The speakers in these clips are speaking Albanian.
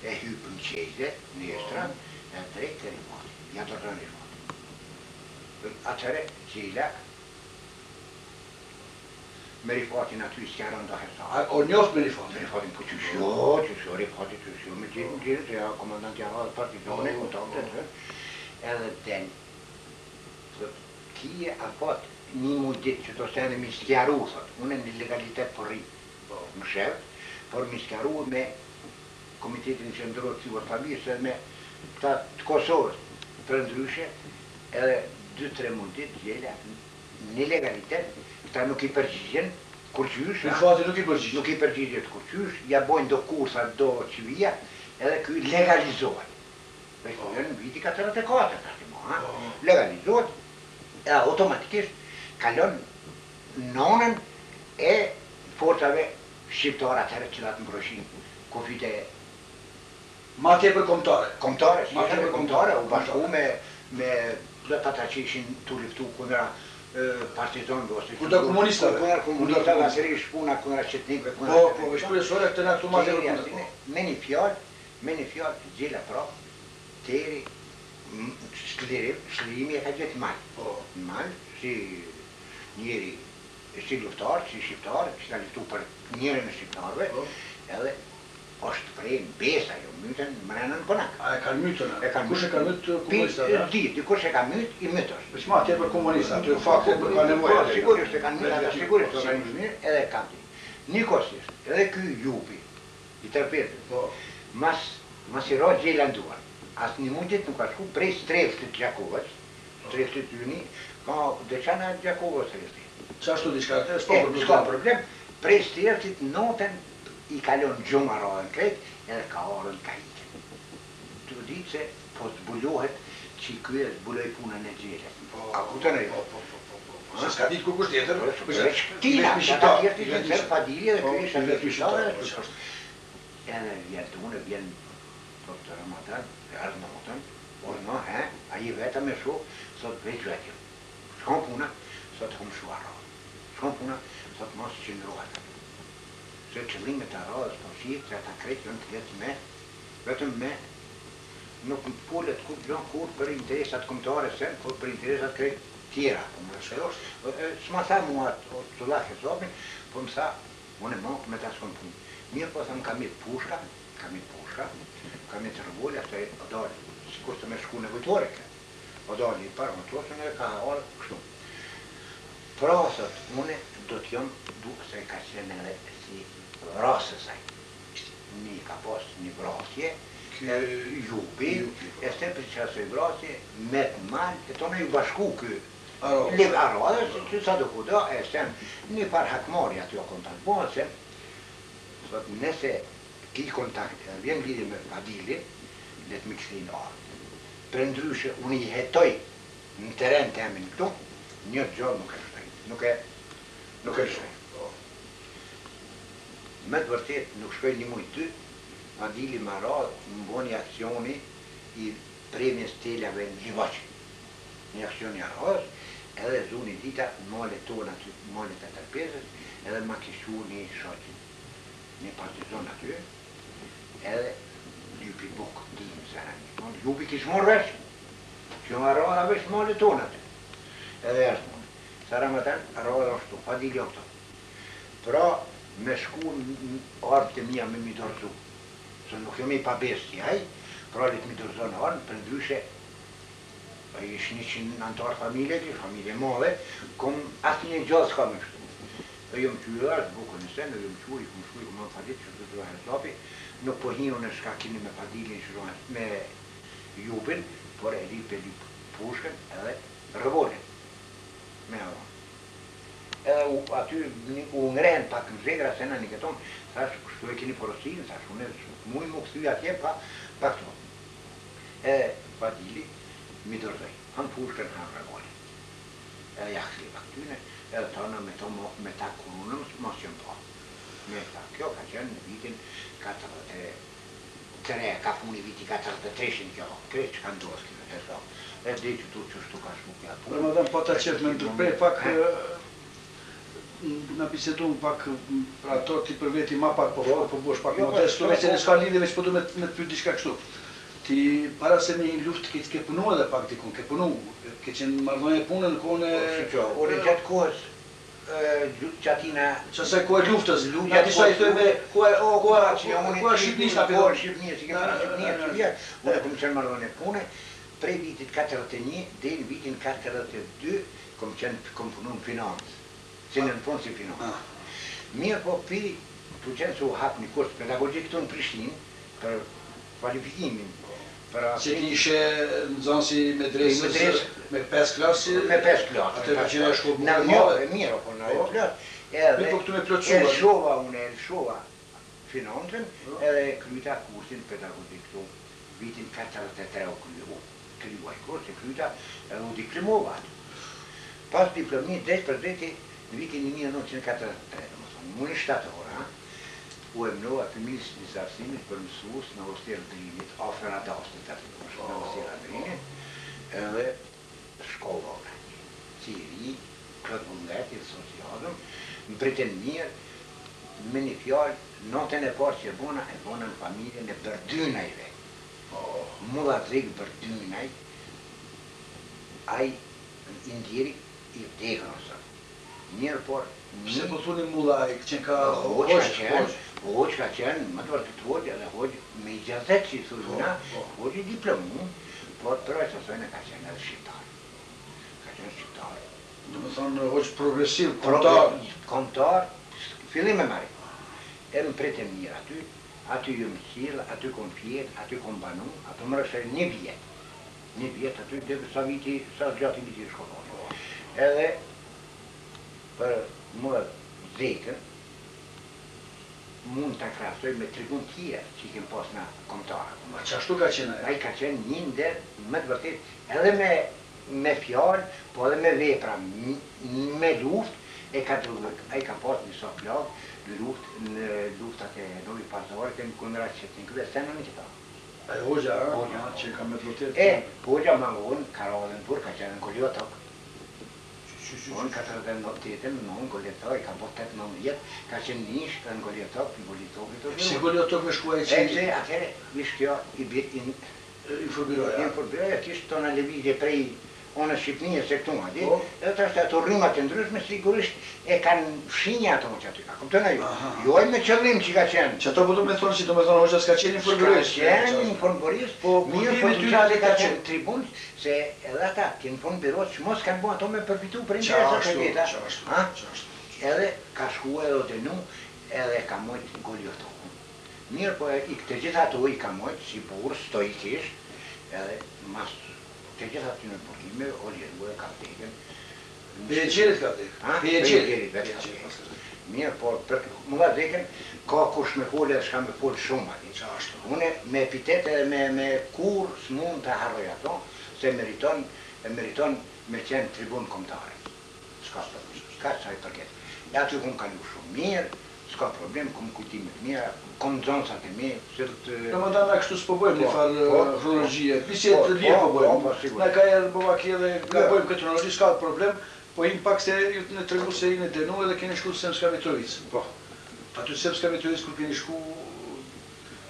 e hypën qejze, nestra, e drejt të rifati. Ja të rënë rifati. Atëre, qila, me rifatin aty s'ja rënda herta. O njoft me rifatin? Me rifatin, po qysho, rifati qysho, me gjithë, se ja komandanti arradë partizane, kontaktet, edhe den, kje a fat një mundit që të sene mi skjaru, thot, unë në legalitet për rritë, më shëvë, por mi skjaru me Komitetin Qendror të Familjes edhe me të Kosovës për ndryshe, edhe 2-3 mundit gjele në legalitet, këta nuk i përgjigjen kur qysh, nuk i përgjigjen. Nuk i përgjigjet kur qysh, ja bojnë do kursa, do qivija, edhe këj legalizohet. Dhe shkojnë në viti 44, legalizohet, e automatikisht kalon nonën e forcave shqiptare atëherë që datë mbrojshin kufit e ma tepër kombëtare. Kombëtare, u bashku me ata që ishin të luftu kundra partizanëve ose kundra komunistave. Kundra komunistave, asërish puna kundra qetnikëve, Po, shpresore këtë na këtu ma tepër kundra. Me një fjalë të gjela pra, teri shlirimi e ka gjithë mal. Mal, si njeri, si luftar, si shqiptar, që ka luftu për njerën e shqiptarve, edhe është prej besa, jo mytën mrenën pënak. A e kanë mytën? Kush e ka mytë komunistave? Dikush e ka mytë, i mytës. Për që ma tjepër komunista, të fakte për ka nevojë. Sigurisht e kanë mytë, ata sigurisht organizmi, edhe e kam ti. Nikosisht, edhe ky jupi, i tërpetit, mas i ro gjelanduar. As një mundit nuk ka shku prej streftit Gjakovës, streftit Yni, ka deqana Gjakovës streftit. Qashtu diçka të s'ka problem, prej streftit noten i kalon gjumë arrojën krejt, edhe ka orën ka ike. Të ditë se po zbulohet që i kërë zbuloj punën e gjele. A kutën e jo? Se s'ka ditë kush tjetër? Tina, që ta tjertë i të zërë padilje dhe kërë ishë në fishtarë. Edhe vjen të unë, vjen doktor Ramadan, ardhë në motën, orëna, a i veta me shu, sot veç vetjë. Shkon puna, sot hum shu arrojë. Shkon puna, sot mos qëndrohet. Se qëllimet e radhës për shqipë, që ata krejtë janë të jetë me, vetëm me, nuk në pullet kur për interesat kombëtare sen, kur për interesat krejtë tjera. S'ma tha mua të lakë e zopin, po më tha, unë e mokë me ta s'kom punë. Mirë po thëmë kam jetë pushka, kam jetë rëvolja, se o dalë, si kur të me shku nevojtore ke. O dalë i parë më tosën e ka halë kështu. Pra, thët, unë do t'jom duke se ka qenë edhe si vrasë saj. Një ka pas një vrasje, jubi, e ste për që asoj vrasje, me të malë, e tonë ju bashku kë arrodës, që sa do kudo, e sen një par hakmari aty o kontakt, po se, nëse ki kontakt, e vjen lidhje me Fadilin, le të më kështin ardhë. Për ndryshe, unë i hetoj në teren të emin këtu, një gjallë nuk e shtojnë, nuk e shtojnë. Me të vërtet nuk shkoj një mujtë ty, Fadili më radhë në bo një akcioni i premjes teljave në Gjivaqë. Një akcioni arradhës, edhe zuni dita në malet tonë aty, malet e tërpezës, edhe ma kishu një shoqin, një partizan aty, edhe ljupi bukë, dimë se rënë. Ljupi kishë morë vesh, që më arradhë vesh malet tonë aty. Edhe është mundë. Sara më tanë, arradhë ashtu, Fadili o këto. Pra, me shku në ardhë të mija me mi dorëzu. Se nuk jam i pabesti, pralit mi dorëzu në ardhë, për ndryshe, ishë 100 antarë familje, familje madhe, kom asë një gjallë s'ka me shtu. E jom qyë është, bukën e sen, e jom qyë, i kom shku, i kom në Fadit, që të zrohe zopi, nuk po hinu në shka kini me Fadilin, me jupin, por e lip pushken edhe revolin. Me avon. Edhe aty u ngrehen pak në zegra, se në një këton, thash, kështu e keni porosinë, thash, unë mujë më këthuj atje pa këto. Edhe Fadili mi dërzoj, hanë pushkën, hanë revolin. Edhe jaksli pa këtyne, edhe tonë me ta kurunëm, mos që më po. Me ta, kjo ka qenë në vitin 43, ka puni viti 43 kjo, kreç që ka ndosë kjo, e so. Edhe dhe që tu që shtu ka shku kja punë. Ramadan, po ta qëtë me ndërprej pak, na bisedu pak pra to ti për veti ma pak po bosh pak modest, me se s'ka lidhje veç po du me të pyet diçka kështu. Ti para se një luftë ke punu edhe pak dikun, ke punu, ke qenë marrëdhënie punë në kohën e ore gjatë kohës gjatina çse kohë luftës, ja ti sa i thënë koha Shqipnisë apo Shqipnisë, që kemi Shqipnia, unë kam qenë marrëdhënie punë prej vitit 41 deri në vitin 42 kam punu në financë. Si në fond si financë. Mirë po tu qenë se u hap një kurs pedagogjik këtu në Prishtinë për kvalifikimin. Se ti ishe në zonë si medresës me 5 klasë? Me 5 klasë. Atë për që në shkollë në mëve? Mirë, po në 5 klasë. Mi po këtu me plotësua? Elshova financën edhe kryta kursin pedagogjik këtu. Vitin 43 u kryuaj kurs, e kryta edhe u diplomovat. Pas diplomit, drejt për drejti, në vitin 1943, më në 7 ora, u emnova fëmijës një zarësimit për mësues në Oster Drinit, afer Adastit atë në Oster Drinit, edhe shkollore, Ciri, Klëtbulletit, Socialëm, më priten mirë, me një fjallë, notën e parë që e bona në familjen e Bërdynajve. Mulla Drek Bërdynaj, ai indjeri i vdekën ose. Mirë por... Se po thuni mulla i qenë ka hoqë ka qenë, më të vërtet hoqë edhe hoqë me i gjazet që i thuzuna, hoqë i diplomu, por për ojtë sasojnë ka qenë edhe shqiptar. Ka qenë shqiptar. Do më thonë hoqë progresiv, kontar. Kontar, fillim e marri. E më pritem mirë aty ju më qilë, aty kom fjetë, aty kom banu, aty më rëshë një vjetë. Një vjetë aty, dhe sa gjatë i viti shkollore. Edhe për mua Drekën, mund të krasoj me tribun tjera që i kem pas në komtarë. Ma qashtu ka qenë? A i ka qenë një ndër, më të vërtet, edhe me fjallë, po edhe me vepra, me luft, a i ka pas njësa plagë, në luftat e Novi Pazare, të në kundra Qetnikëve, se në një qëta. E hoxha, që ka me të vërtet? Hoxha ma unë, Karolën Pur, ka qenë në Koljotok. Unë 48-ën, në Koljotok, i ka po 18 vjetë, ka qenë nish në Koljotok, i Koljotok. Si Koljotok me shkuaj që? Se atëre, vish kjo, informiroja, kishtë tona levizje prej onë Shqipnije se këtu ma di, edhe të ashtë ato rrimat të ndryshme sigurisht e kanë fshinja ato që aty ka, kom të në ju. Jo e me qëllim që ka qenë. Që ato po du me thonë që do me thonë hoxha s'ka qenë informëris. S'ka qenë informëris, po mirë po të gjallë ka qenë tribunës, se edhe ata të informëros që mos kanë bo ato me përfitu për interesat e veta. Edhe ka shkua edhe të nu, edhe ka mojtë Goljotoku. Mirë po i këtë gjitha ato i ka mojtë si burë, stoikisht, edhe mas të gjitha të në përkime, o ljeru e ka vdekën. Për e gjerit ka vdekën? Për e gjerit ka vdekën. Mirë, por më ka vdekën, ka kush me folë edhe shka me folë shumë ati. Une me epitete dhe me kur s'mund të harroj ato, se meriton me qenë tribun komtare. S'ka qaj përket. Ja që kom kalu shumë mirë, s'ka problem, kom kujtimet mira, kom zonësat e me, sërt... Në më dana kështu s'po bojmë një farë kronologjie, biset të lirë po bojmë. Në ka erë bëvaki edhe nga bojmë këtë kronologi, s'ka problem, po im pak se ju të në tregu se i në denu edhe keni shku Srpska Mitrovica. Po. Aty Srpska Mitrovica kur keni shku,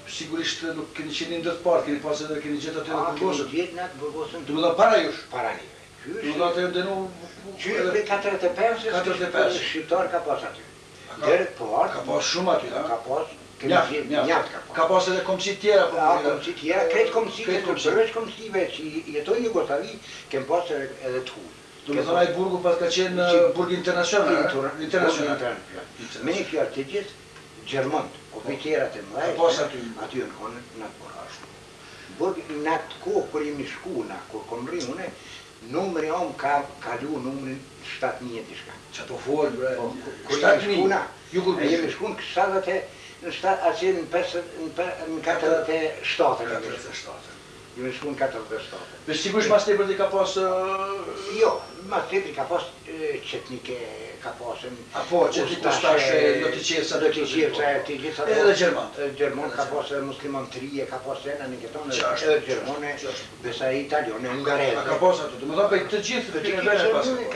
sigurisht nuk keni qenë ndër parë, keni pas edhe keni gjetë aty edhe Burgosën. Keni gjetë në atë Burgosën. Të më dhe para jush? Para njëve. Të më dhe atë e denu... Qyre 45 shqiptar ka pas aty. Ka pas shumë aty, ha? Ka pas, njaftë ka pas. Ka pas edhe komësit tjera? Komësit tjera, kretë komësive, përveç komësive që jetojnë në Jugoslavi, kem pas edhe të hullë. Do me thona i burgu pas ka qenë burg internacional? Me një fjallë të gjithë, Gjermont, oficerat e mëdhaj, aty në konë në atë borashtu. Burg në atë kohë, kër jemi shku, kër kom rrimë, une, numëri om ka kalu numërin 7.000 dishka. Qa po folë, bre? 7.000? E jemi shku në 47, në 47. Jemi shku në 47. Vesh sigurisht mas tepër di ka pas... Jo, mas tepër ka pas qetnike, ka pasën... Apo, qetnik postashe, do t'i qevsa... Do t'i qevsa, t'i gjitha... Edhe Gjermant. Gjermant ka pasë muslimon trije, ka pasë ena në këtonë, edhe Gjermone, besa Italione, Ungareze. Ka pasë ato, do më thonë për të gjithë...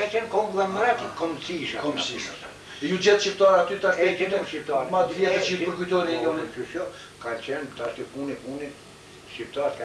Ka qenë konglomerati, komësisha. Ju gjetë shqiptarë aty të E gjithë shqiptarë. ma të vjetër që i përkujtojnë e Ka qenë, tash të puni, shqiptarë